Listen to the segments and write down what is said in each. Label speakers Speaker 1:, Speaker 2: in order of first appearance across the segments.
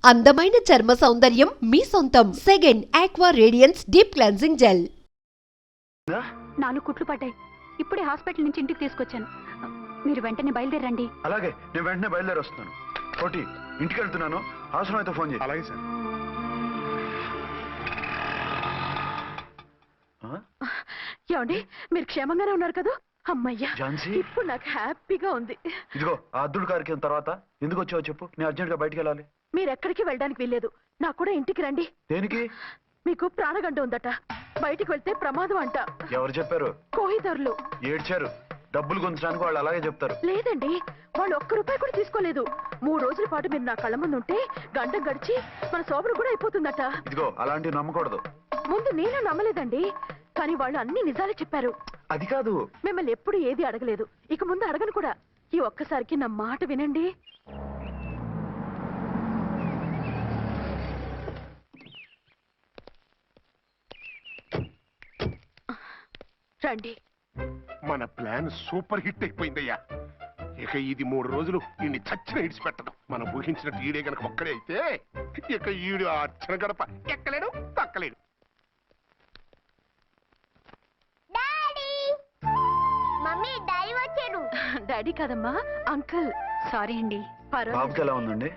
Speaker 1: అందమైన చర్మ సౌందర్యం మీ సొంతం. Second aqua radiance deep cleansing gel.
Speaker 2: 4 కుట్లు పడ్డాయి. ఇప్పుడే హాస్పిటల్ నుంచి ఇంటికి తీసుకొచ్చాను. మీరు వెంటనే బయలుదేరండి.
Speaker 3: అలాగే, నేను వెంటనే బయలుదేరి వస్తున్నాను. కోటి, ఇంటికి వెళ్తున్నాను. అవసరం అయితే ఫోన్ చేయి.
Speaker 4: అలాగే సార్.
Speaker 2: ఏమండి, మీరు క్షేమంగానే ఉన్నారు కదా? అమ్మయ్యా,
Speaker 3: ఝాన్సీ,
Speaker 2: ఇప్పుడు నాకు హ్యాపీగా ఉంది.
Speaker 3: ఇదిగో ఆ అద్దుడు కార్యక్రమం తర్వాత ఎందుకు వచ్చావో చెప్పు. నేను అర్జెంట్ గా బయటికి వెళ్ళాలి.
Speaker 2: మీరు ఎక్కడికి వెళ్ళడానికి వీల్లేదు. నాకు కూడా ఇంటికి రండి.
Speaker 3: దేనికి?
Speaker 2: మీకు ప్రాణగంట ఉందట. బయటికి వెళ్తే ప్రమాదం అంట.
Speaker 3: ఎవరు చెప్పారు?
Speaker 2: కోహిదర్లు
Speaker 3: ఏడ్చారు. డబ్బులు గుంచడానికి వాళ్ళు అలాగే చెప్తారు.
Speaker 2: లేదండి, వాళ్ళు ₹1 కూడా తీసుకోలేదు. 3 రోజుల పాటు మీరు నా కళ్ళ ముందు ఉంటే గంట గడిచి మన శోభను కూడా అయిపోతుందట.
Speaker 3: ఇదిగో అలాంటివి నమ్మకూడదు.
Speaker 2: ముందు నేను నమ్మలేదండి, కానీ వాళ్ళు అన్ని నిజాలే చెప్పారు.
Speaker 3: అది కాదు,
Speaker 2: మిమ్మల్ని ఎప్పుడు ఏది అడగలేదు, ఇక ముందు అడగను కూడా. ఈ ఒక్కసారికి నా మాట వినండి. రండి.
Speaker 4: మన ప్లాన్ సూపర్ హిట్ అయిపోయిందయ్యా. ఇక ఇది 3 రోజులు ఈయన్ని చచ్చిన ఇడిచి పెట్టడం. మనం ఊహించినట్టు ఈడే గనక ఒక్కడే అయితే ఇక ఈడు ఆ అర్చన గడప ఎక్కలేడు, తక్కలేడు.
Speaker 2: డాడీ కాదమ్మా, అంకుల్. సారీ అండి.
Speaker 3: బాబుకి ఎలా ఉందండి?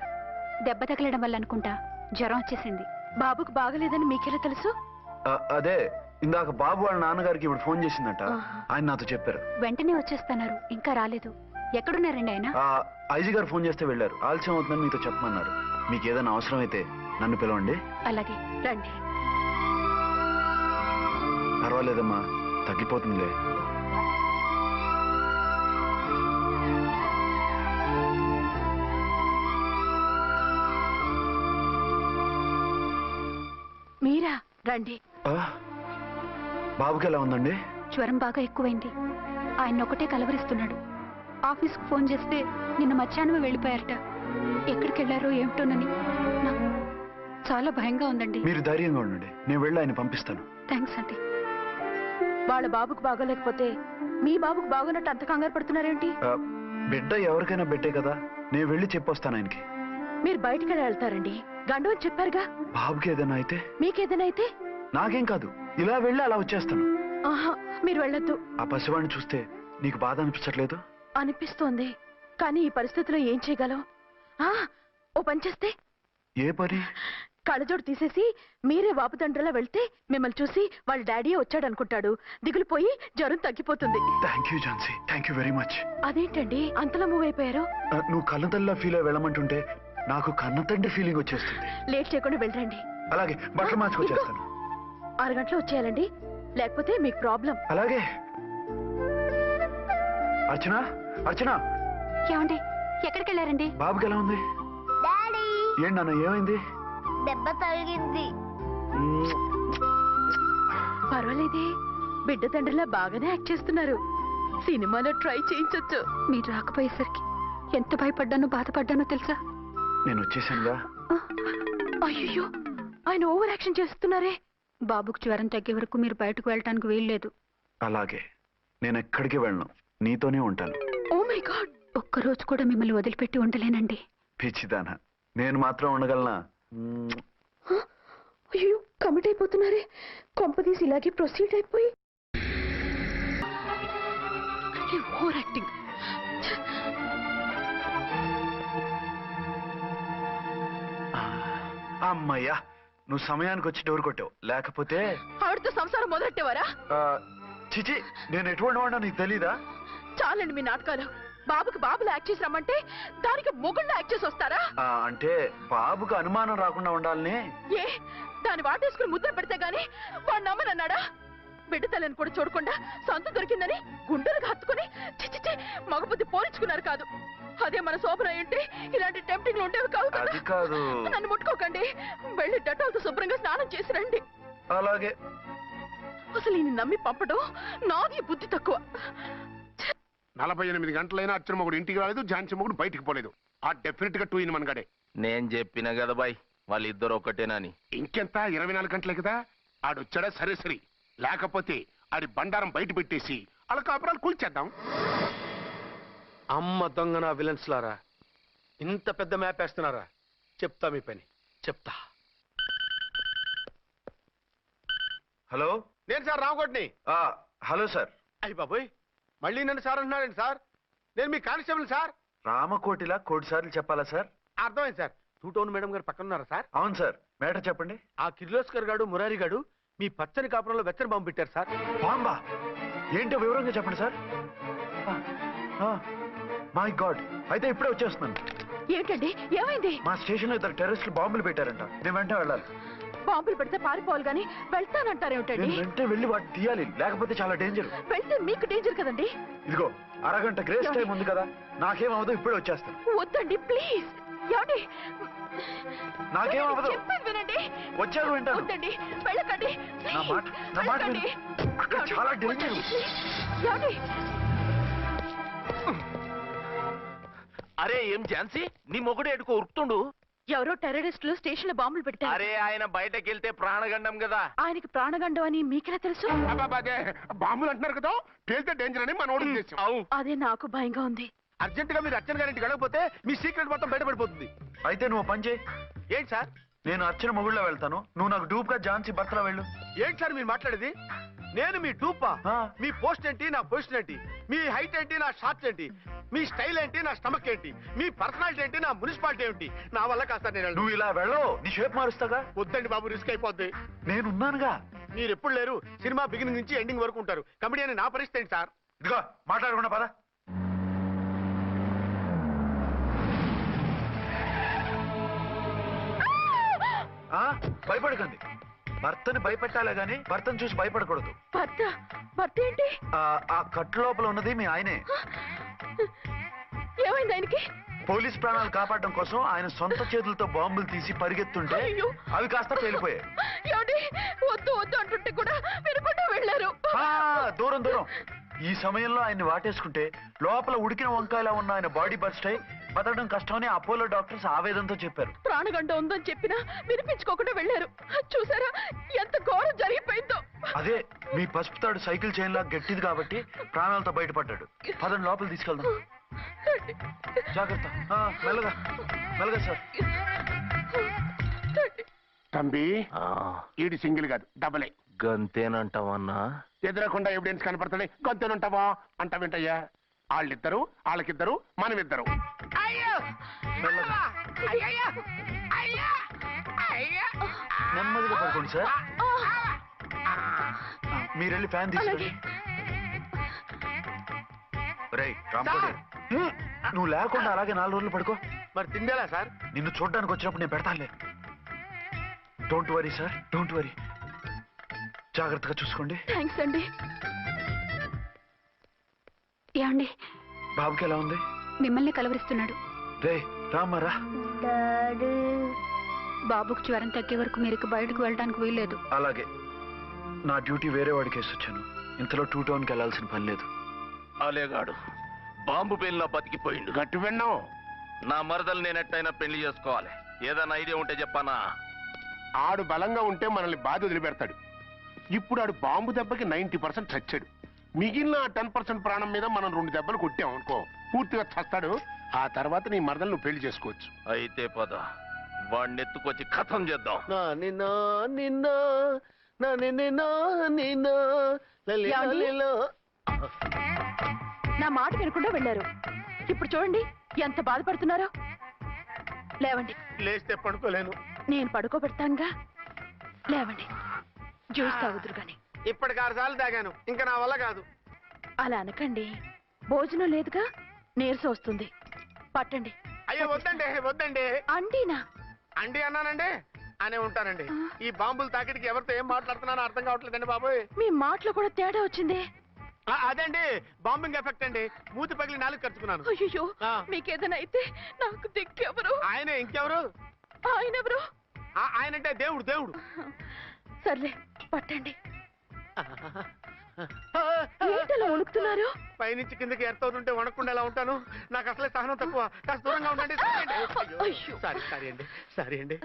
Speaker 2: దెబ్బ తగలడం వల్ల అనుకుంటా జ్వరం వచ్చేసింది. బాబుకు బాగలేదని మీకెలా తెలుసు?
Speaker 3: అదే ఇందాక బాబు వాళ్ళ నాన్నగారికి ఇప్పుడు ఫోన్ చేసిందట. ఆయన నాతో చెప్పారు.
Speaker 2: వెంటనే వచ్చేస్తున్నారు, ఇంకా రాలేదు. ఎక్కడున్నారండి ఆయన?
Speaker 3: ఐజీ గారు ఫోన్ చేస్తే వెళ్ళారు. ఆలస్యం అవుతుందని మీతో చెప్పమన్నారు. మీకు ఏదైనా అవసరం అయితే నన్ను పిలవండి.
Speaker 2: అలాగే, రండి.
Speaker 3: పర్వాలేదమ్మా, తగ్గిపోతుందిలే.
Speaker 2: మీరా? రండి.
Speaker 3: బాబుకి ఎలా ఉందండి?
Speaker 2: జ్వరం బాగా ఎక్కువైంది. ఆయన ఒకటే కలవరిస్తున్నాడు. ఆఫీస్కు ఫోన్ చేస్తే నిన్న మధ్యాహ్నమే వెళ్ళిపోయారట. ఎక్కడికి వెళ్ళారో ఏమిటోనని నాకు చాలా భయంగా ఉందండి.
Speaker 3: మీరు ధైర్యంగా ఉండండి, నేను వెళ్ళి ఆయన పంపిస్తాను.
Speaker 2: థ్యాంక్స్ అండి. వాళ్ళ బాబుకు బాగోలేకపోతే మీ బాబుకు బాగోనట్టు అంత కంగారు పడుతున్నారేంటి?
Speaker 3: బిడ్డ ఎవరికైనా బెట్టే కదా, నేను వెళ్ళి చెప్పొస్తాను ఆయనకి.
Speaker 2: మీరు బయటికి వెళ్తారండి, గండు అని చెప్పారుగా.
Speaker 3: బాబుకి ఏదైనా అయితే?
Speaker 2: మీకేదైనా అయితే?
Speaker 3: నాకేం కాదు, ఇలా వెళ్ళి అలా వచ్చేస్తాను.
Speaker 2: ఆహా, మీరు వెళ్ళొద్దు.
Speaker 3: ఆ పసివాడిని చూస్తే నీకు బాధ అనిపించట్లేదు?
Speaker 2: అనిపిస్తోంది, కానీ ఈ పరిస్థితిలో ఏం చేయగలం? ఓ పని చేస్తే?
Speaker 3: ఏ పని?
Speaker 2: కళ్ళజోడు తీసేసి మీరే వాపుతండ్రలా వెళ్తే మిమ్మల్ని చూసి వాళ్ళ డాడీ వచ్చాడు అనుకుంటాడు. దిగులు పోయి జ్వరం తగ్గిపోతుంది.
Speaker 3: Thank you Jhansi, thank you very much.
Speaker 2: అదేంటండి అంతలా మూవ్ అయిపోయారు?
Speaker 3: నువ్వు కన్నతల్లా ఫీల్ అయి వెళ్ళమంటుంటే నాకు కన్నతండ్రి ఫీలింగ్ వచ్చేస్తుంది.
Speaker 2: లేట్ చేయకుండా వెళ్ళండి.
Speaker 3: అలాగే, బట్టలు మార్చుకొచ్చేస్తాను.
Speaker 2: 6 గంటలు వచ్చేయాలండి, లేకపోతే మీకు ప్రాబ్లం.
Speaker 3: అలాగే. అర్చన, అర్చన.
Speaker 2: ఏమండి, ఎక్కడికి వెళ్ళారండి?
Speaker 3: బాబుకి ఎలా ఉంది? ఏంటి నాన్న, ఏమైంది?
Speaker 5: దెబ్బ తగిలింది.
Speaker 2: పర్వాలేదే, బిడ్డ తండ్రిలా బాగానే యాక్ట్ చేస్తున్నారు. సినిమాలో ట్రై చేయించొచ్చు. మీరు రాకపోయేసరికి ఎంత భయపడ్డానో బాధపడ్డానో తెలుసా?
Speaker 3: నేను వచ్చేసానుగా.
Speaker 2: అయ్యో, ఆయన ఓవర్ యాక్షన్ చేస్తున్నారే. బాబుకు జ్వరం తగ్గే వరకు మీరు బయటకు వెళ్ళటానికి వీల్లేదు.
Speaker 3: అలాగే, నేను ఎక్కడికి వెళ్ళను, నీతోనే ఉంటాను.
Speaker 2: ఓ మై గాడ్, ఒక్కరోజు కూడా మిమ్మల్ని వదిలిపెట్టి ఉండలేనండి.
Speaker 3: పిచ్చిదానా, నేను మాత్రం ఉండగలనా?
Speaker 2: అయ్యో, కమిట్ అయిపోతున్నారే. కొంపదీసి ఇలాగే ప్రొసీడ్ అయిపోయి ఓవర్ యాక్టింగ్.
Speaker 3: అమ్మయ్యా, నువ్వు సమయానికి వచ్చి డోర్ కొట్టావు. లేకపోతే
Speaker 2: ఆవిడతో సంసారం మొదలెట్టేవారా?
Speaker 3: చిచి, నేను ఎటువంటి వాడినా నీకు తెలీదా?
Speaker 2: చాలండి మీ నాటకాలు. బాబుకి బాబులో యాక్ట్ చేసి రమ్మంటే దానికి మొగుళ్ళో యాక్ట్ చేసి వస్తారా?
Speaker 3: అంటే బాబుకు అనుమానం రాకుండా ఉండాలని.
Speaker 2: ఏ, దాన్ని వాటేసుకుని ముద్ర పెడితే గాని వాడు నమ్మనన్నాడా? బిడ్డ తల్లిని కూడా చూడకుండా సొంత దొరికిందని గుండెలకు హత్తుకుని చిచ్చి మగబుద్ధి పోల్చుకున్నారు కాదు. అదే మన శోభన ఏంటి ఇలాంటి టెంప్టింగ్లు ఉండేవి కాదు కదా.
Speaker 3: కాదు,
Speaker 2: నన్ను ముట్టుకోకండి. వెళ్ళి డెటాల్తో శుభ్రంగా స్నానం చేసి రండి.
Speaker 3: అలాగే.
Speaker 2: అసలు ఈయన నమ్మి పంపడం నాది బుద్ధి తక్కువ.
Speaker 4: 48 గంటలైనా అర్చన మొగుడు ఇంటికి రాలేదు, ఝాన్సీ మొగుడు బయటికి పోలేదు. ఆ డెఫినెట్ గా 2 in 1 గడే.
Speaker 6: నేను చెప్పిన కదా బాయ్, వాళ్ళిద్దరు ఒకటేనని.
Speaker 4: ఇంకెంత 24 గంటలే కదా. ఆడొచ్చాడా సరే సరే, లేకపోతే ఆడి బండారం బయట పెట్టేసి అలా కాపురాలు కూల్చేద్దాం.
Speaker 7: అమ్మ దొంగ నా విలన్స్ లారా, ఇంత పెద్ద మ్యాప్ వేస్తున్నారా? చెప్తా మీ పని.
Speaker 6: చెప్తా.
Speaker 3: హలో
Speaker 7: నేను సార్ రామకోటిని.
Speaker 3: Hello sir.
Speaker 7: అయ్యి బాబోయ్, మళ్ళీ నన్ను సార్ అంటున్నాడండి సార్. నేను మీ కానిస్టేబుల్ సార్.
Speaker 3: రామకోటిలా కోటి సార్లు చెప్పాలా సార్?
Speaker 7: అర్థమైంది సార్. 2 టౌన్ మేడం గారు పక్కన ఉన్నారా సార్?
Speaker 3: అవును సార్. మేటర్ చెప్పండి.
Speaker 7: ఆ కిర్లోస్కర్ గాడు మురారి గాడు మీ పచ్చని కాపురంలో వెచ్చని బాంబు పెట్టారు సార్.
Speaker 3: బాంబా? ఏంటో వివరంగా చెప్పండి సార్. మై గాడ్, అయితే ఇప్పుడే వచ్చేస్తున్నాను.
Speaker 2: ఏంటండి ఏమైంది?
Speaker 3: మా స్టేషన్ లో 2 టెర్రరిస్టులు బాంబులు పెట్టారంట. నేను వెంటనే వెళ్ళాలి.
Speaker 2: బాంబులు పెడితే పారిపోవాలి గాని వెళ్తానంటారేమిటండి?
Speaker 3: నేను వెంటనే వెళ్ళి వాటిని తీయాలి, లేకపోతే చాలా డేంజర్.
Speaker 2: వెళ్తే మీకు డేంజర్ కదండి.
Speaker 3: ఇదిగో అరగంట గ్రేస్ టైం ఉంది కదా, నాకేమవదు, ఇప్పుడే వచ్చేస్తాను.
Speaker 2: వద్దండి ప్లీజ్. ఏమండి?
Speaker 3: నాకేమవదు,
Speaker 2: చెప్పేది వినండి.
Speaker 3: వచ్చాక వింటాను.
Speaker 2: వద్దండి, వెళ్ళకండి.
Speaker 3: నా మాట విను. అక్కడ చాలా డేంజర్.
Speaker 2: ఏమండి?
Speaker 6: అరే ఏం ఝాన్సీ, నీ మొగుడు ఎడుకో ఉరుకుతుండు.
Speaker 2: ఎవరో టెర్రరిస్టులు స్టేషన్ లో బాంబులు పెట్టారు.
Speaker 6: అరే ఆయన బయటకెళ్తే ప్రాణగండం కదా.
Speaker 2: ఆయనకి ప్రాణగండం అని మీకెలా తెలుసు?
Speaker 4: అదే బాంబులు అంటున్నారు కదా, పేలితే డేంజర్ అని మన ఉద్దేశం.
Speaker 2: అదే నాకు భయంగా ఉంది.
Speaker 7: అర్జెంట్ గా మీరు అర్చన గారింటికి వెళ్ళకపోతే మీ సీక్రెట్ మొత్తం బయటపడిపోతుంది.
Speaker 3: అయితే నువ్వు పని చేయి.
Speaker 7: ఏంటి సార్?
Speaker 3: నేను అర్చన మొగుళ్ళో వెళ్తాను, నువ్వు నాకు డూప్ గా ఝాన్సీ భర్తలో వెళ్ళు.
Speaker 7: ఏంటి సార్ మీరు మాట్లాడేది? నేను మీ డూపా?
Speaker 3: ఆ.
Speaker 7: మీ పోస్ట్ ఏంటి, నా పొజిషన్ ఏంటి? మీ హైట్ ఏంటి, నా షార్ట్స్ ఏంటి? మీ స్టైల్ ఏంటి, నా స్టమక్ ఏంటి? మీ పర్సనాలిటీ ఏంటి, నా మున్సిపాలిటీ ఏంటి? నా వల్ల కాస్త నేను
Speaker 3: నువ్వు ఇలా వెళ్ళవు, నీ షేప్ మారుస్తాగా.
Speaker 7: వద్దండి బాబు, రిస్క్ అయిపోద్ది.
Speaker 3: నేనున్నానుగా.
Speaker 7: మీరు ఎప్పుడు లేరు, సినిమా బిగినింగ్ నుంచి ఎండింగ్ వరకు ఉంటారు. కమెడియన్ నా పరిస్థితి ఏంటి సార్?
Speaker 3: ఇదిగో మాట్లాడకుండా పద. భయపడకండి. భర్తని భయపెట్టాలే గాని భర్తను చూసి భయపడకూడదు.
Speaker 2: భర్త ఏంటి?
Speaker 3: ఆ కట్టు లోపల ఉన్నది మీ ఆయనే.
Speaker 2: ఏమైంది ఆయనకి?
Speaker 3: పోలీస్ ప్రాణాలు కాపాడడం కోసం ఆయన సొంత చేతులతో బాంబులు తీసి పరిగెత్తుంటే
Speaker 2: అయ్యో.
Speaker 3: అవి కాస్త పేలిపోయాయి.
Speaker 2: ఏమండి? వద్దు వద్దు అంటుంటే కూడా వినకుండా వెళ్ళారు.
Speaker 3: దూరం దూరం. ఈ సమయంలో ఆయన్ని వాటేసుకుంటే లోపల ఉడికిన వంకాయలా ఉన్న ఆయన బాడీ బర్స్ట్ అయి బతకడం కష్టమని అపోలో డాక్టర్స్ ఆవేదనతో చెప్పారు.
Speaker 2: ప్రాణగండం ఉందని చెప్పినా వినిపించుకోకుండా వెళ్ళారు. చూసారా ఎంత ఘోరం జరిగిపోయిందో.
Speaker 3: అదే మీ పసుపు తాడు సైకిల్ చైన్ లా గట్టిది కాబట్టి ప్రాణాలతో బయటపడ్డాడు. పదండి లోపల తీసుకెళ్దాం. జాగ్రత్త. మెల్లగా మెల్లగా సార్.
Speaker 4: తంబి, ఈడి సింగిల్ కాదు డబలే.
Speaker 6: గంతేనంటావన్నా?
Speaker 4: ఎదురకుండా ఎవిడెన్స్ కనపడతాయి, గొంతేనుంటావా అంటావేంటయ్యా? వాళ్ళిద్దరు, వాళ్ళకిద్దరు, మనమిద్దరు.
Speaker 3: నెమ్మదిగా పడుకోండి సార్. మీరు వెళ్ళి ఫ్యాన్ తీసుకెళ్ళి. రేయ్ రాంకోటి, నువ్వు లేకుండా అలాగే 4 రోజులు పడుకో.
Speaker 7: మరి తిండేలా సార్?
Speaker 3: నిన్ను చూడడానికి వచ్చినప్పుడు నేను పెడతానులే. Don't worry sir, don't worry. జాగ్రత్తగా చూసుకోండి.
Speaker 2: థ్యాంక్స్ అండి. ఏమండి?
Speaker 3: బాబుకి ఎలా ఉంది?
Speaker 2: మిమ్మల్ని కలవరిస్తున్నాడు.
Speaker 3: రే రామ్మారా.
Speaker 5: డాడీ
Speaker 2: బాబుకు జ్వరం తగ్గే వరకు మీరు బయటకు వెళ్ళడానికి వీల్లేదు.
Speaker 3: అలాగే. నా డ్యూటీ వేరే వాడికి వేసి వచ్చాను. ఇంతలో 2 టౌన్కి వెళ్ళాల్సిన పని లేదు.
Speaker 6: అలేగాడు బాంబు పేలిలో బతికిపోయిండు.
Speaker 4: గట్టి విన్నావు.
Speaker 6: నా మరదలు నేనెట్టయినా పెళ్లి చేసుకోవాలి. ఏదైనా ఐడియా ఉంటే చెప్పానా?
Speaker 4: ఆడు బలంగా ఉంటే మనల్ని బాధ వదిలిపెడతాడు. ఇప్పుడు ఆడు బాంబు దెబ్బకి 90% చచ్చాడు. మిగిలిన 10% ప్రాణం మీద మనం 2 దెబ్బలు కొట్టాం అనుకో, పూర్తిగా చస్తాడు. ఆ తర్వాత నీ మరదలు నువ్వు పెళ్లి చేసుకోవచ్చు.
Speaker 6: అయితే పద, వాడిని ఎత్తుకొచ్చి ఖతం చేద్దాం.
Speaker 2: నా మాట వినకుండా వెళ్ళారు. ఇప్పుడు చూడండి ఎంత బాధపడుతున్నారో. లేవండి.
Speaker 7: లేస్తే పడుకోలేను.
Speaker 2: నేను పడుకోబెడతానుగా. లేవండి, జ్యూస్ తాగుదురు గాని.
Speaker 7: ఇప్పటికి 6 సార్లు తాగాను, ఇంకా నా వల్ల కాదు.
Speaker 2: అలా అనకండి, భోజనం లేదుగా, నీరసం వస్తుంది. పట్టండి.
Speaker 7: అయ్యో వద్దండి, వద్దండి.
Speaker 2: అండినా?
Speaker 7: అండి అన్నానండి, అనే ఉంటానండి. ఈ బాంబులు తాకిడికి ఎవరితో ఏం మాట్లాడుతున్నానో అర్థం కావట్లేదండి బాబోయ్.
Speaker 2: మీ మాటలో కూడా తేడా వచ్చింది.
Speaker 7: అదండి బాంబింగ్ ఎఫెక్ట్ అండి. మూతి పగిలి 4 ఖర్చుకున్నాను.
Speaker 2: అయ్యో, మీకేదైనా అయితే నాకు దిక్కెవరు?
Speaker 7: ఆయనే, ఇంకెవరు?
Speaker 2: ఆయనెవరు?
Speaker 7: ఆయనంటే దేవుడు, దేవుడు.
Speaker 2: సర్లే పట్టండి. ఏంటలా వణుకుతున్నారు?
Speaker 7: పైనుంచి కిందకి ఎర్తవుతుంటే వణకుండా ఎలా ఉంటాను? నాకు అసలే సహనం తక్కువ. కాస్త దూరంగా ఉండండి.
Speaker 2: అయ్యో.
Speaker 7: సారీ అండి, సారీ అండి.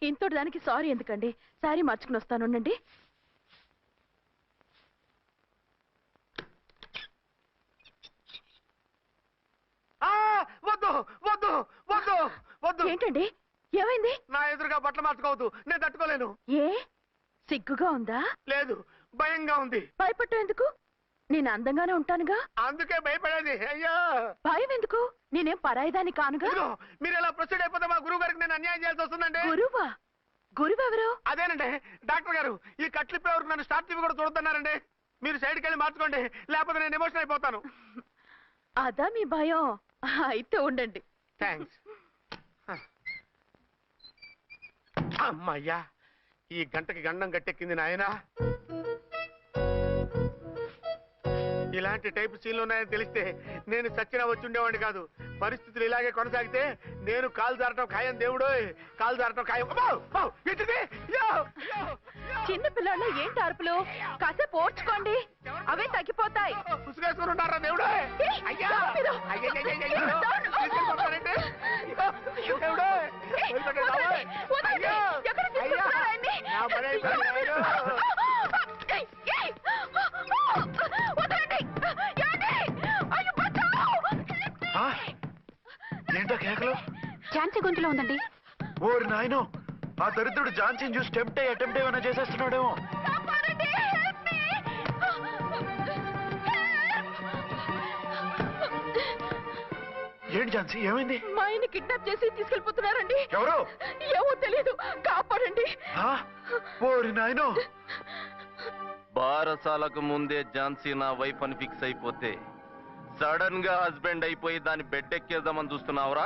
Speaker 2: ఇంతటి దానికి సారీ ఎందుకండి? సారీ మార్చుకుని వస్తానుండండి.
Speaker 7: వద్దు వద్దు వద్దు వద్దు.
Speaker 2: ఏంటండి ఏమైంది?
Speaker 7: నా ఎదురుగా బట్టలు మార్చుకోవద్దు, నేను తట్టుకోలేను.
Speaker 2: ఏ సిగ్గుగా ఉందా?
Speaker 7: లేదు, భయంగా ఉంది.
Speaker 2: భయపట్టు ఎందుకు? నేను అందంగానే ఉంటానుగా.
Speaker 7: అందుకే భయపడేది. అయ్యో
Speaker 2: భయం ఎందుకు? నేనేం పరాయిదాన్ని కానుగా.
Speaker 7: ఇదిగో, మీరు ఇలా ప్రొసీడ్ అయిపోతే మా గురువు గారికి నేను అన్యాయం చేయాల్సి వస్తుందండి.
Speaker 2: గురువా? గురువెవరు?
Speaker 7: అదేనండి డాక్టర్ గారు, ఈ కట్లిప్పే వరకు నన్ను స్టార్ట్ టీవీ కూడా చూడొద్దన్నారండి. మీరు సైడ్కి వెళ్ళి మార్చుకోండి, లేకపోతే నేను ఎమోషన్ అయిపోతాను.
Speaker 2: అదా మీ భయం? అయితే ఉండండి.
Speaker 7: థ్యాంక్స్. అమ్మయ్యా, ఈ గంటకి గండం గట్టెక్కింది నాయనా. ఇలాంటి టైప్ సీన్లు ఉన్నాయని తెలిస్తే నేను చచ్చినా వచ్చి ఉండేవాడిని కాదు. పరిస్థితులు ఇలాగే కొనసాగితే నేను కాలు జారటం ఖాయం. దేవుడు, కాలు జారటం ఖాయం.
Speaker 2: చిన్న పిల్లలు ఏంటి అరుపులు? కాసేపు ఓర్చుకోండి, అవే తగ్గిపోతాయి.
Speaker 7: పుసుకేసుకుని ఉంటారా దేవుడు? అయ్యా దేవుడు,
Speaker 3: ఏంటో కేకలు?
Speaker 2: ఝాన్సీ గొంతులో ఉందండి.
Speaker 3: ఓరి నాయనో, ఆ దరిద్రుడు ఝాన్సీని చూసి అటెంప్ట్ ఏమైనా చేసేస్తున్నాడేమో. ఏంటి ఝాన్సీ, ఏమైంది?
Speaker 2: మా ఆయన కిడ్నాప్ చేసి తీసుకెళ్లిపోతున్నారండి.
Speaker 3: ఎవరు?
Speaker 2: ఏమో తెలియదు, కాపాడండి.
Speaker 3: ఓరి నాయనో.
Speaker 6: బారసాలకు ముందే ఝాన్సీ నా వైఫ్ అని ఫిక్స్ అయిపోతే సడన్ గా హస్బెండ్ అయిపోయి దాన్ని బెడ్ ఎక్కేద్దామని చూస్తున్నావురా?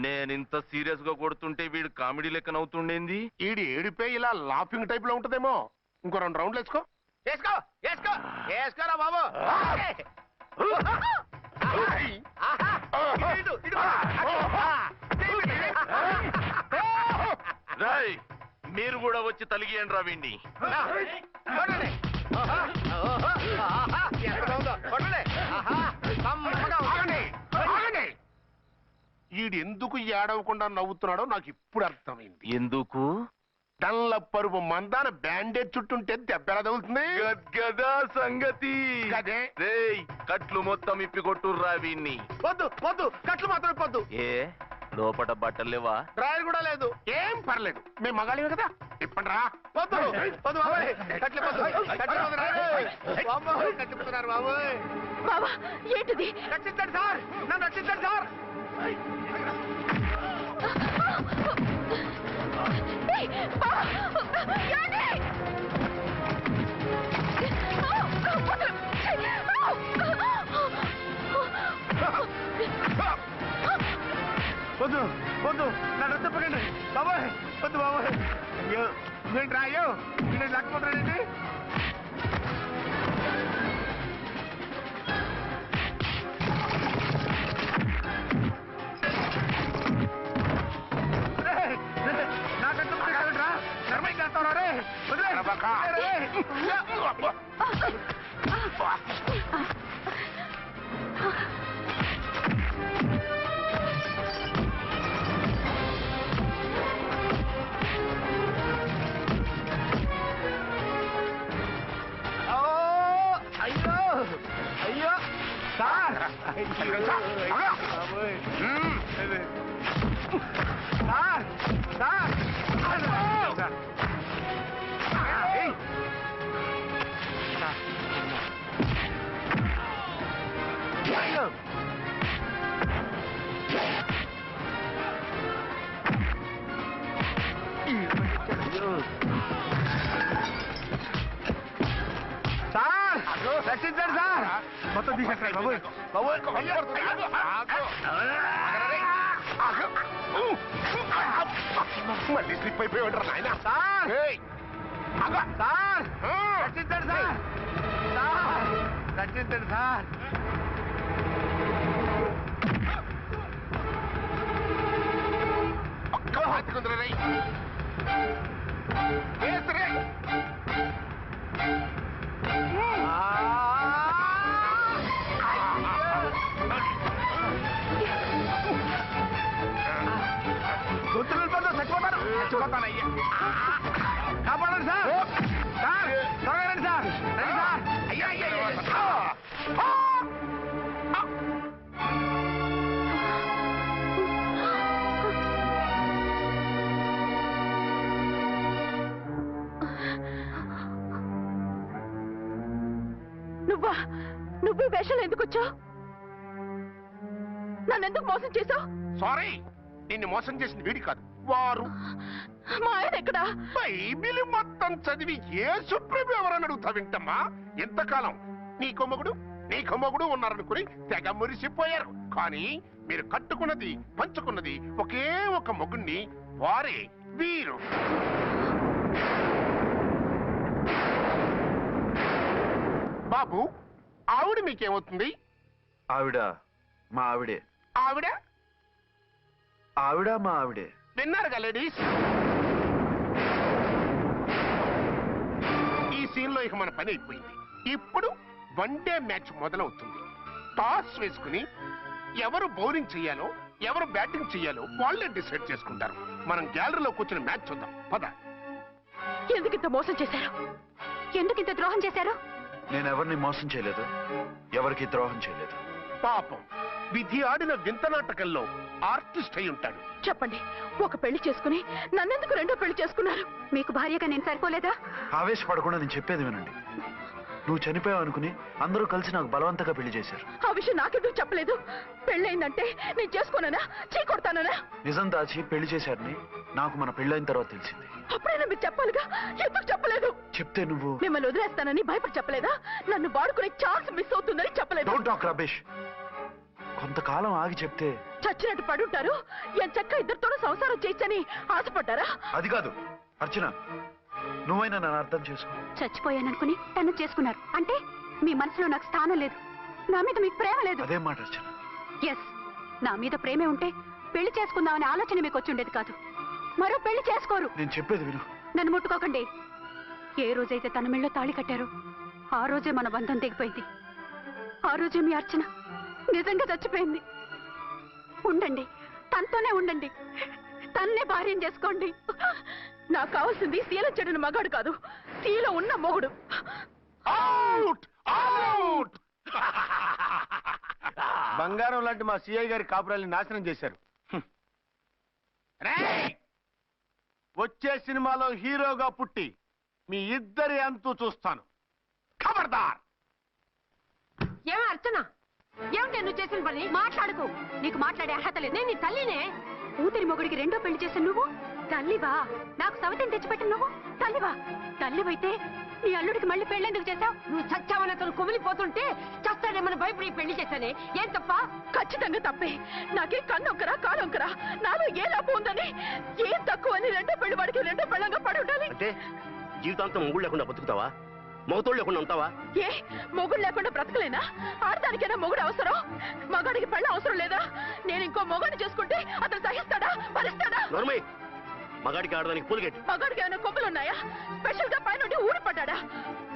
Speaker 6: నేనింత సీరియస్ గా కొడుతుంటే వీడు కామెడీ లెక్క నవ్వుతుండేంది?
Speaker 4: ఈడి ఏడిపే ఇలా లాఫింగ్ టైప్ లో ఉంటదేమో. ఇంకో 2 రౌండ్లు వేసుకో.
Speaker 7: వేసుకో వేసుకో వేసుకోరా బాబు.
Speaker 6: రాయ్, మీరు కూడా వచ్చి తలిగియండి రా వీణ్ణి.
Speaker 4: ఈడు ఎందుకు ఏడవకుండా నవ్వుతున్నాడో నాకు ఇప్పుడు అర్థమైంది.
Speaker 6: ఎందుకు?
Speaker 4: డల్ల పరుపు మందాన బ్యాండేజ్ చుట్టుంటే దెబ్బ ఎలా తగులుతుంది?
Speaker 6: గద్గదా సంగతి.
Speaker 4: గదే.
Speaker 6: రేయ్, కట్లు మొత్తం ఇప్పి కొట్టుర్రా వీణ్ణి.
Speaker 7: వద్దు వద్దు, కట్లు మాత్రం ఇప్పొద్దు.
Speaker 6: ఏ లోపట బట్టలు లేవా?
Speaker 7: డ్రాయర్ కూడా లేదు.
Speaker 4: ఏం పర్లేదు, మేము మగాళ్ళమే కదా. ఇప్పండి రా.
Speaker 7: వద్దు వద్దు బాబాయ్, కట్లిపోద్దు కట్లిపోతున్నారు బాబోయ్.
Speaker 2: బాబా ఏంటిది?
Speaker 7: రక్షించండి సార్, నన్ను రక్షించండి సార్. వద్దు వద్దు, నన్ను చెప్పకండి బాబాయ్, వద్దు బాబాయ్. అయ్యో నేను రాయో, నేను లేకపోతున్నానండి. నాకంటూ రా, నర్మై చేస్తావు రే. అయ్యో అయ్యో సార్, సార్ రక్షించండి సార్. మొత్తం తీసేస్తాయి బాబోయ్ బాబోయ్.
Speaker 4: మళ్ళీ స్లిప్ అయిపోయాడు నాయన.
Speaker 7: సార్ సార్ రక్షించండి సార్, సార్ రక్షించండి సార్.
Speaker 4: ఒక్క హాతికుందరే వేసరే.
Speaker 7: గుర్తులు చచ్చిపోతాను చచ్చిపోతానయ్యా. కాపాడండి సార్, సార్ త్వరగా రండి సార్, రండి సార్. అయ్యా అయ్యా
Speaker 2: నువ్వు వేషాలు ఎందుకు వచ్చావు? నన్నెందుకు మోసం చేశావు?
Speaker 4: సారీ, నిన్ను మోసం చేసిన వీడి కాదు, వారు.
Speaker 2: మా ఆయన ఎక్కడా?
Speaker 4: బైబిల్ మొత్తం చదివి ఏ సుప్రీం ఎవరని అడుగుతా వింటమ్మా. ఎంతకాలం నీకు మొగుడు ఉన్నారనుకుని తెగ మురిసిపోయారు. కానీ మీరు కట్టుకున్నది పంచుకున్నది ఒకే ఒక మొగుణ్ణి, వారే వీరు. బాబు, ఆవిడ మీకేమవుతుంది?
Speaker 3: ఆవిడ మా ఆవిడే.
Speaker 4: ఆవిడ
Speaker 3: ఆవిడ మా ఆవిడే.
Speaker 4: విన్నారుగా లేడీస్, ఈ సీన్ లో ఇక మన పని అయిపోయింది. ఇప్పుడు వన్ డే మ్యాచ్ మొదలవుతుంది. టాస్ వేసుకుని ఎవరు బౌలింగ్ చెయ్యాలో ఎవరు బ్యాటింగ్ చెయ్యాలో వాళ్ళే డిసైడ్ చేసుకుంటారు. మనం గ్యాలరీలో కూర్చుని మ్యాచ్ చూద్దాం, పద.
Speaker 2: ఎందుకింత మోసం చేశారు? ఎందుకింత ద్రోహం చేశారు?
Speaker 3: నేను ఎవరిని మోసం చేయలేదు, ఎవరికి ద్రోహం చేయలేదు.
Speaker 4: పాపం, విధి ఆడిన వింత నాటకంలో ఆర్టిస్ట్ అయి ఉంటాడు.
Speaker 2: చెప్పండి, ఒక పెళ్లి చేసుకుని నన్నెందుకు రెండో పెళ్లి చేసుకున్నారు? మీకు భార్యగా నేను సరిపోలేదా?
Speaker 3: ఆవేశపడకుండా నేను చెప్పేది వినండి. నువ్వు చనిపోయావు అనుకుని అందరూ కలిసి నాకు బలవంతంగా పెళ్లి చేశారు.
Speaker 2: ఆ విషయం నాకెందుకు చెప్పలేదు? పెళ్ళయిందంటే నేను చేసుకోనన్నా, చీకొడతానన్నా?
Speaker 3: నిజం దాచి పెళ్లి చేశారని నాకు మన పెళ్ళైన తర్వాత తెలిసింది.
Speaker 2: అప్పుడైనా మీరు చెప్పాలిగా, ఎందుకు చెప్పలేదు?
Speaker 3: చెప్తే నువ్వు
Speaker 2: మిమ్మల్ని వదిలేస్తానని భయపడి చెప్పలేదా? నన్ను వాడుకునే ఛాన్స్ మిస్ అవుతుందని చెప్పలేదు?
Speaker 3: Don't talk రబేష్. కొంతకాలం ఆగి చెప్తే
Speaker 2: చచ్చినట్టు పడుంటారు. ఎంచక్క ఇద్దరితోనూ సంసారం చేయొచ్చని ఆశపడ్డారా?
Speaker 3: అది కాదు అర్చన, నువ్వైనా నన్ను అర్థం చేసుకో.
Speaker 2: చచ్చిపోయాననుకుని తను చేసుకున్నారు అంటే మీ మనసులో నాకు స్థానం లేదు, నా మీద మీకు ప్రేమ లేదు.
Speaker 3: అదేం మాట అర్చన?
Speaker 2: ఎస్, నా మీద ప్రేమే ఉంటే పెళ్లి చేసుకుందామనే ఆలోచన మీకు వచ్చి ఉండేది కాదు. మరో పెళ్లి చేసుకోరు.
Speaker 3: నేను చెప్పేది విను.
Speaker 2: నన్ను ముట్టుకోకండి. ఏ రోజైతే తన మెళ్ళో తాళి కట్టారో ఆ రోజే మన బంధం తెగిపోయింది. ఆ రోజే మీ అర్చన నిజంగా చచ్చిపోయింది. ఉండండి, తనతోనే ఉండండి, తన్నే భార్యం చేసుకోండి. నాకు కావాల్సింది శీలం చెడిన మగాడు కాదు, శీలం ఉన్న మొగుడు.
Speaker 4: Out out.
Speaker 7: బంగారం లాంటి మా సిఐ గారి కాపురాల్ని నాశనం చేశారు. రేయ్! వచ్చే సినిమాలో హీరోగా పుట్టి మీ ఇద్దరి అంతు చూస్తాను. ఖబర్దార్.
Speaker 2: ఏమో అర్చన, ఏమిటి నువ్వు చేసిన పని? మాట్లాడుకో, నీకు మాట్లాడే అర్హత లేదు. నేను నీ తల్లినే. కూతురి మొగుడికి రెండో పెళ్లి చేసిన నువ్వు తల్లివా? నాకు సవతిని తెచ్చిపెట్టిన నువ్వు తల్లివా? తల్లివైతే నీ అల్లుడికి మళ్ళీ పెళ్ళెందుకు చేశావు? నువ్వు చచ్చావని అతను కుమిలిపోతుంటే చస్తాడేమని భయపడి పెళ్లి చేశానే, ఏం తప్ప? ఖచ్చితంగా తప్పే. నాకే కన్నొక్కరా కానొక్కరా, నాలో ఏ లాభం ఉందని, ఏం తక్కువ అని రెండో పెళ్లి వాడికి రెండో పెళ్ళంగా పడి ఉండాలి.
Speaker 7: అంటే జీవితాంతం మొగుడు లేకుండా బతుకుతావా? మొగతోడు లేకుండా ఉంటావా?
Speaker 2: ఏ మొగుడు లేకుండా బ్రతకలేనా? ఆడదానికైనా మొగుడు అవసరం, మగాడికి పెళ్ళ అవసరం లేదా? నేను ఇంకో మొగాడిని చేసుకుంటే అతను సహిస్తాడా, భరిస్తాడా?
Speaker 7: నోర్మై, మగాడికి ఆడదానికి పూలిగెట్టి.
Speaker 2: మగాడికి ఏమైనా కొమ్ములు ఉన్నాయా? స్పెషల్ గా పైనుండి ఊరి పడ్డాడా?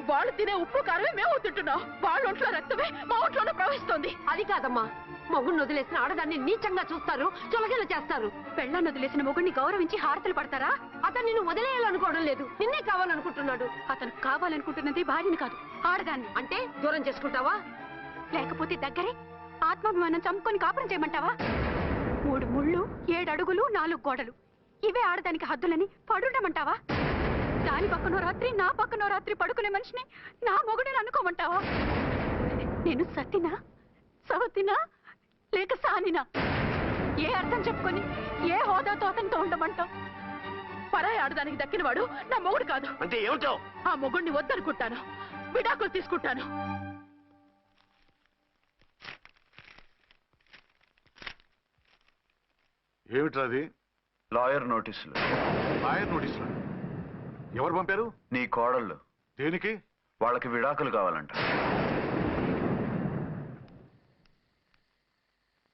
Speaker 2: వాళ్ళు తినే ఉప్పు కారమే మేము తింటున్నాం, వాళ్ళ ఒంట్లో రక్తమే మా ఒంట్లోనే ప్రవహిస్తోంది. అది కాదమ్మా, మొగుడిని వదిలేసిన ఆడదాన్ని నీచంగా చూస్తారు, చులకన చేస్తారు. పెళ్ళాన్ని వదిలేసిన మొగుడిని గౌరవించి హారతలు పడతారా? అతను నిన్ను వదిలేయాలనుకోవడం లేదు, నిన్నే కావాలనుకుంటున్నాడు. అతను కావాలనుకుంటున్నది భార్యని కాదు, ఆడదాన్ని. అంటే దూరం చేసుకుంటావా? లేకపోతే దగ్గరే ఆత్మాభిమానం చంపుకొని కాపురం చేయమంటావా? 3 ముళ్ళు 7 అడుగులు 4 గోడలు, ఇవే ఆడదానికి హద్దులని పడుండమంటావా? దాని పక్కనో రాత్రి నా పక్కనో రాత్రి పడుకునే మనిషిని నా మొగుడిని అనుకోమంటావా? నేను సత్తినా సవతినా లేక సానినా? ఏ అర్థం చెప్పుకొని ఏ హోదాతో అతనితో ఉండమంటావు? పరాయి ఆడదానికి దక్కినవాడు నా మొగుడు కాదు.
Speaker 7: అంటే ఏమిటో?
Speaker 2: ఆ మొగుడిని వద్దనుకుంటాను, విడాకులు తీసుకుంటాను.
Speaker 8: ఏమిట్రా అది?
Speaker 3: లాయర్ నోటీసులు.
Speaker 8: లాయర్ నోటీసులు ఎవరు పంపారు?
Speaker 3: నీ కోడళ్ళు.
Speaker 8: దేనికి?
Speaker 3: వాళ్ళకి విడాకులు కావాలంట.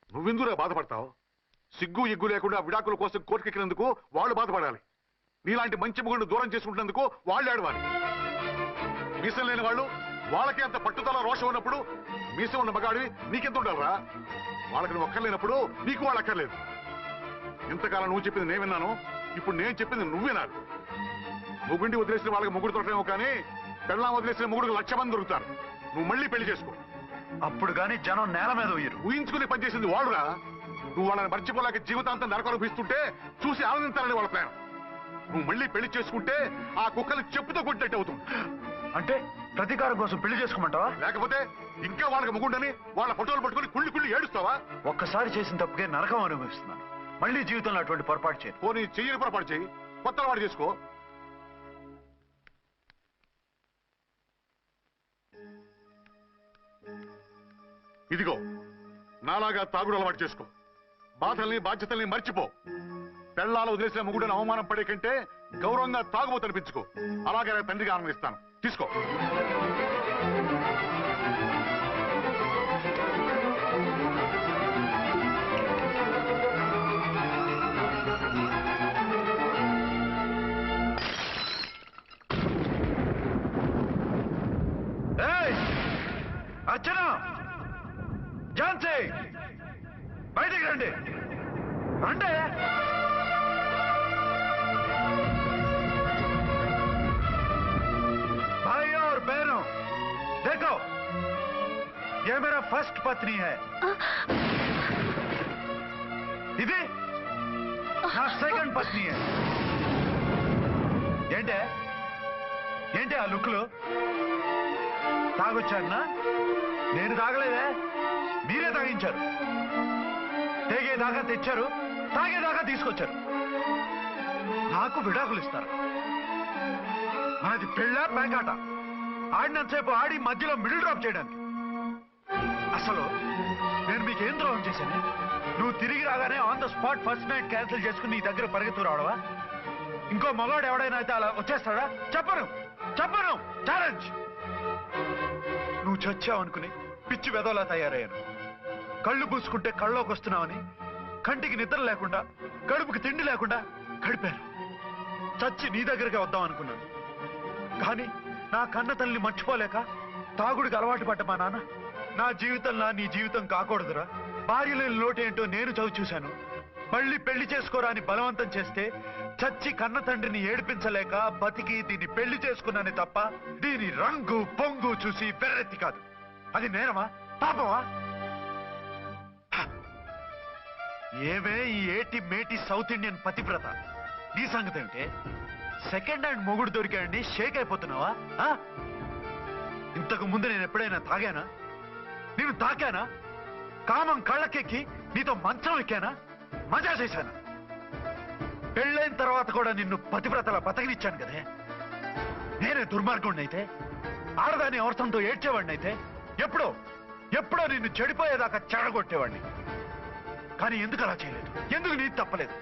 Speaker 8: నువ్వెందుకురా బాధపడతావు? సిగ్గు ఎగ్గు లేకుండా విడాకుల కోసం కోర్టుకెక్కినందుకు వాళ్ళు బాధపడాలి. నీలాంటి మంచి మొగుడిని దూరం చేసుకుంటున్నందుకు వాళ్ళు ఏడవాలి. మీసం లేని వాళ్ళు వాళ్ళకి అంత పట్టుదల రోషం ఉన్నప్పుడు మీసం ఉన్న మగాడివి నీకెంత ఉండాలరా? వాళ్ళకి నువ్వు ఒక్కర్లేనప్పుడు నీకు వాళ్ళు అక్కర్లేదు. ఇంతకాలం నువ్వు చెప్పింది నేను విన్నాను, ఇప్పుడు నేను చెప్పింది నువ్వు వినాలి. మొగుండి వదిలేసిన వాళ్ళకి మొగుడు తోటేమో కానీ పెళ్ళాం వదిలేసిన మొగుడికి 1,00,000 మంది దొరుకుతారు. నువ్వు మళ్ళీ పెళ్లి చేసుకో.
Speaker 3: అప్పుడు గాని జనం నేల మీద ఉయ్యరు.
Speaker 8: ఊహించుకుని పనిచేసింది వాళ్ళురా. నువ్వు వాళ్ళని మర్చిపోలేక జీవితాంతం నరకనుభవిస్తుంటే చూసి ఆనందించాలని వాళ్ళ ప్లాన్. నువ్వు మళ్ళీ పెళ్లి చేసుకుంటే ఆ కుక్కలు చెప్పుతో కొట్టినట్టు అవుతుంది.
Speaker 3: అంటే ప్రతీకారం కోసం పెళ్లి చేసుకోమంటావా?
Speaker 8: లేకపోతే ఇంకా వాళ్ళకి ముగుండని వాళ్ళ ఫోటోలు పట్టుకుని కుళ్ళి కుళ్ళి ఏడుస్తావా?
Speaker 3: ఒక్కసారి చేసిన తప్పుకే నరకం అనుభవిస్తున్నాను. మళ్ళీ జీవితంలో అటువంటి పొరపాటు చేయను.
Speaker 8: పోనీ చెయ్యని పొరపాటు చెయ్యి, కొత్త వాడు చేసుకో. ఇదిగో నాలాగా తాగుడు అలవాటు చేసుకో. బాధల్ని బాధ్యతల్ని మర్చిపో. పెళ్ళాలు వదిలేసిన ముగుడని అవమానం పడే కంటే గౌరవంగా తాగుబోతు అనిపించుకో. అలాగే నా తండ్రికి ఆనందిస్తాను. తీసుకో.
Speaker 3: అర్చన, ఝాన్సీ, బయటికి రండి. రండి. भाई और बहनों, देखो, ये मेरा फर्स्ट पत्नी है. ఇది నా సెకండ్ పత్ని. ఏంటి ఆ లుక్లు? తాగొచ్చానా? నేను తాగలేదే, మీరే తాగించారు. తేగేదాకా తెచ్చారు, తాగేదాకా తీసుకొచ్చారు. నాకు విడాకులు ఇస్తారు. మనది పెళ్ళ పేకాట. ఆడినంతసేపు ఆడి మధ్యలో మిడిల్ డ్రాప్ చేయడానికి. అసలు నేను మీకేం ద్రోహం చేశాను? నువ్వు తిరిగి రాగానే on the spot first night cancel చేసుకుని నీ దగ్గర పరిగెత్తు రావడవా? ఇంకో మగాడు ఎవడైనా అయితే అలా వచ్చేస్తాడా? చెప్పను. ఛాలెంజ్. నువ్వు చచ్చావనుకుని పిచ్చి వెదవలా తయారయ్యాను. కళ్ళు పూసుకుంటే కళ్ళలోకి వస్తున్నావని కంటికి నిద్ర లేకుండా, కడుపుకి తిండి లేకుండా గడిపాను. చచ్చి నీ దగ్గరికి వద్దాం అనుకున్నాను. కానీ నా కన్న తల్లిని మర్చిపోలేక తాగుడికి అలవాటు పడ్డ మా నాన్న, నా జీవితంలా నీ జీవితం కాకూడదురా, భార్యలేని లోటేంటో నేను చవి చూశాను, మళ్ళీ పెళ్లి చేసుకోరా అని బలవంతం చేస్తే చచ్చి కన్న తండ్రిని ఏడిపించలేక బతికి దీన్ని పెళ్లి చేసుకున్నానే తప్ప దీని రంగు పొంగు చూసి వెర్రెత్తి కాదు. అది నేరమా, పాపమా? ఏమే ఈ ఏటి మేటి సౌత్ ఇండియన్ పతివ్రత, నీ సంగతి ఏమిటే? సెకండ్ హ్యాండ్ మొగుడు దొరికాయండి షేక్ అయిపోతున్నావా? ఇంతకు ముందు నేను ఎప్పుడైనా తాగానా? నేను తాకానా? కామం కళ్ళకెక్కి నీతో మంచం ఎక్కానా? మజా చేశానా? పెళ్ళైన తర్వాత కూడా నిన్ను పతివ్రతలా బతకనిచ్చాను కదే. నేనే దుర్మార్గుడిని అయితే, ఆడదాన్ని అవసరంతో ఏడ్చేవాడిని అయితే, ఎప్పుడో నిన్ను చెడిపోయేదాకా చెడగొట్టేవాడిని. కానీ ఎందుకు అలా చేయలేదు? ఎందుకు నీది తప్పలేదు?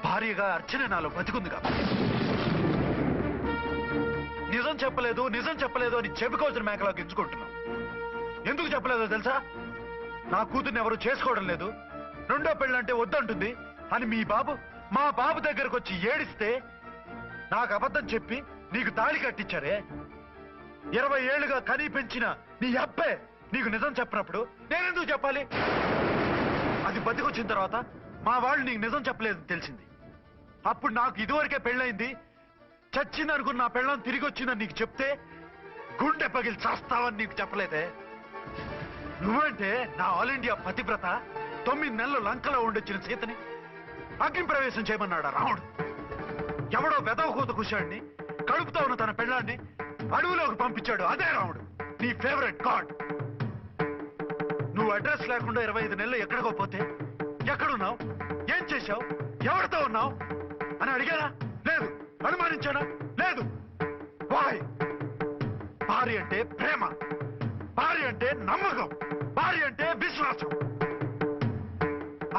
Speaker 3: భార్యగా అర్చన నాలో బతికుంది కాబట్టి. నిజం చెప్పలేదు అని చెప్పుకోవాల్సిన మేకలా గించుకుంటున్నావు. ఎందుకు చెప్పలేదో తెలుసా? నా కూతుర్ని ఎవరు చేసుకోవడం లేదు, రెండో పెళ్ళంటే వద్దంటుంది అని మా బాబు దగ్గరకు వచ్చి ఏడిస్తే నాకు అబద్ధం చెప్పి నీకు తాళి కట్టించారే. 20 ఏళ్లుగా కనీ పెంచిన నీ అబ్బే నీకు నిజం చెప్పినప్పుడు నేనెందుకు చెప్పాలి? అది బతికొచ్చిన తర్వాత మా వాళ్ళు నీకు నిజం చెప్పలేదని తెలిసింది. అప్పుడు నాకు ఇదివరకే పెళ్ళయింది, చచ్చిందనుకున్న నా పెళ్ళం తిరిగి వచ్చిందని నీకు చెప్తే గుండె పగిలి చేస్తావని నీకు చెప్పలేదే. నువ్వంటే నా ఆల్ ఇండియా పతివ్రత 9 నెలలు లంకలో ఉండొచ్చిన సీతని అగ్ని ప్రవేశం చేయమన్నాడు రాముడు. ఎవడో వెదవ కూత కుషాడిని, కడుపుతో ఉన్న తన పెళ్ళాన్ని అడవిలోకి పంపించాడు అదే రాముడు, నీ ఫేవరెట్ గాడ్. నువ్వు అడ్రస్ లేకుండా 25 నెలలు ఎక్కడికో పోతే ఎక్కడున్నావు, ఏం చేశావు, ఎవరితో ఉన్నావు అని అడిగానా? లేదు. అనుమానించానా? లేదు. వాయ్? భార్య అంటే ప్రేమ, భార్య అంటే నమ్మకం, భార్య అంటే విశ్వాసం.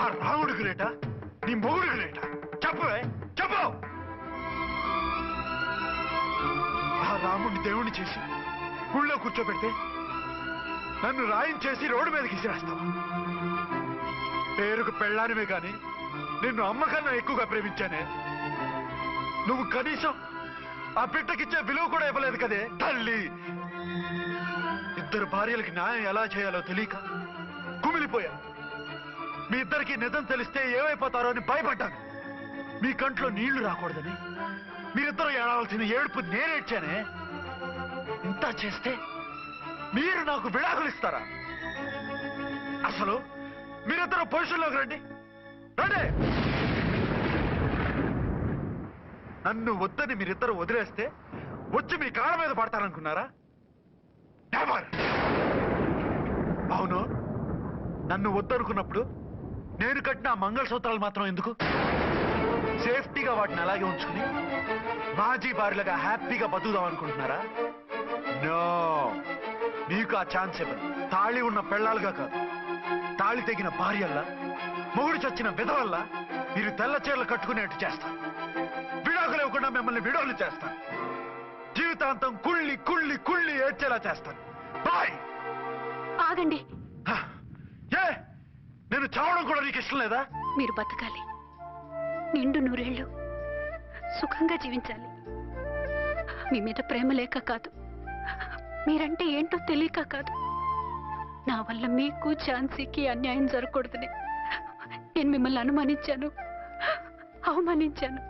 Speaker 3: ఆ రాముడికి రేటా, నీ మొగుడికి రేటా? చెప్పు. ఆ రాముడిని దేవుణ్ణి చేసి గుళ్ళో కూర్చోబెడితే నన్ను రాయించేసి రోడ్డు మీదకి ఇసిరేస్తావా? పేరుకు పెళ్ళానివే కాని నిన్ను అమ్మకన్నా ఎక్కువగా ప్రేమించానే. నువ్వు కనీసం ఆ బిడ్డకిచ్చే విలువ కూడా ఇవ్వలేదు కదే తల్లి. 2 భార్యలకి న్యాయం ఎలా చేయాలో తెలియక కుమిలిపోయా. మీ ఇద్దరికి నిజం తెలిస్తే ఏమైపోతారో అని భయపడ్డాను. మీ కంట్లో నీళ్లు రాకూడదని మీరిద్దరూ ఏడవలసిన ఏడుపు నేనేడ్చానే. ఇంత చేస్తే మీరు నాకు విడాకులు ఇస్తారా? అసలు మీరిద్దరూ పొజిషన్లోకి రండి. నన్ను వద్దని మీరిద్దరూ వదిలేస్తే వచ్చి మీ కాళ్ళ మీద పడతారనుకున్నారా? నెవర్. అవును, నన్ను వద్దనుకున్నప్పుడు నేను కట్టిన ఆ మంగళసూత్రాలు మాత్రం ఎందుకు? సేఫ్టీగా వాటిని అలాగే ఉంచుకుని మాజీ భార్యలుగా హ్యాపీగా బతుకుదాం అనుకుంటున్నారా? నో, మీకు ఆ ఛాన్స్ ఇవ్వను. తాళి ఉన్న పెళ్ళాలుగా కాదు, తాళి తెగిన భార్యల్లా, మొగుడు చచ్చిన విధవల్లా మీరు తెల్ల చీరలు కట్టుకునేట్టు చేస్తాను. విడాకులు ఇవ్వకుండా మిమ్మల్ని విడోలు చేస్తాను. జీవితాంతం కుళ్ళి కుళ్ళి కుళ్ళి ఏడ్చేలా చేస్తాను. బాయ్.
Speaker 2: ఆగండి.
Speaker 3: ఏ, నేను చావడం కూడా నీకు ఇష్టం లేదా?
Speaker 2: మీరు బతకాలి, నిండు నూరేళ్లు సుఖంగా జీవించాలి. మీ మీద ప్రేమ లేక కాదు, మీరంటే ఏంటో తెలియక కాదు. నా వల్ల మీకు ఝాన్సీకి అన్యాయం జరగకూడదని నేను మిమ్మల్ని అనుమానించాను, అవమానించాను.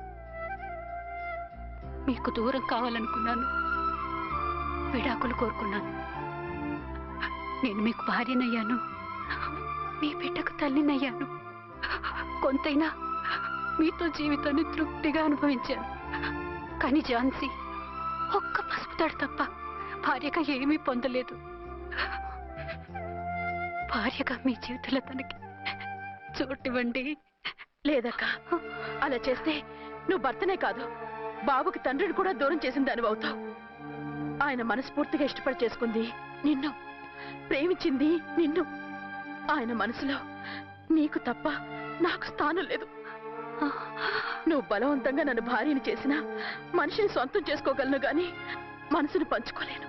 Speaker 2: మీకు దూరం కావాలనుకున్నాను, విడాకులు కోరుకున్నాను. నేను మీకు భార్యనయ్యాను, మీ బిడ్డకు తల్లినయ్యాను. కొంతైనా మీతో జీవితాన్ని తృప్తిగా అనుభవించాను. కానీ ఝాన్సీ ఒక్క పసుపుతాడు తప్ప భార్యగా ఏమీ పొందలేదు. భార్యగా మీ జీవితంలో తనకి చోటివ్వండి. లేదక్క, అలా చేస్తే నువ్వు భర్తనే కాదు, బాబుకి తండ్రిని కూడా దూరం చేసిన దానివి అవుతావు. ఆయన మనస్ఫూర్తిగా ఇష్టపడి చేసుకుంది నిన్ను, ప్రేమించింది నిన్ను. ఆయన మనసులో నీకు తప్ప నాకు స్థానం లేదు. నువ్వు బలవంతంగా నన్ను భార్యని చేసినా మనిషిని సొంతం చేసుకోగలను గాని మనసుని పంచుకోలేను.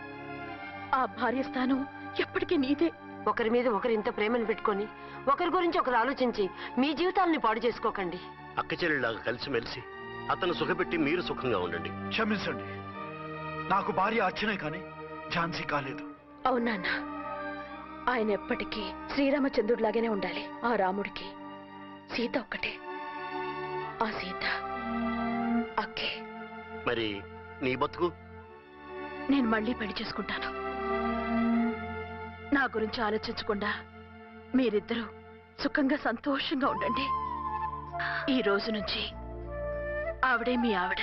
Speaker 2: ఆ భార్య స్థానం ఎప్పటికీ నీదే.
Speaker 9: ఒకరి మీద ఒకరు ఇంత ప్రేమను పెట్టుకొని ఒకరి గురించి ఒకరు ఆలోచించి మీ జీవితాలని పాడు చేసుకోకండి.
Speaker 10: అక్క చెల్లెళ్ళలాగా కలిసిమెలిసి అతను సుఖపెట్టి మీరు సుఖంగా ఉండండి.
Speaker 3: క్షమించండి, నాకు భార్య అర్చనే కానీ ఝాన్సీ కాలేదు.
Speaker 2: అవునాన్న, ఆయన ఎప్పటికీ శ్రీరామచంద్రుడిలాగానే ఉండాలి. ఆ రాముడికి సీత ఒక్కటే, ఆ సీత అక్కే.
Speaker 10: మరి నీ బతుకు?
Speaker 2: నేను మళ్ళీ పెళ్లి చేసుకుంటాను. నా గురించి ఆలోచించకుండా మీరిద్దరూ సుఖంగా సంతోషంగా ఉండండి. ఈ రోజు నుంచి ఆవిడే మీ ఆవిడ.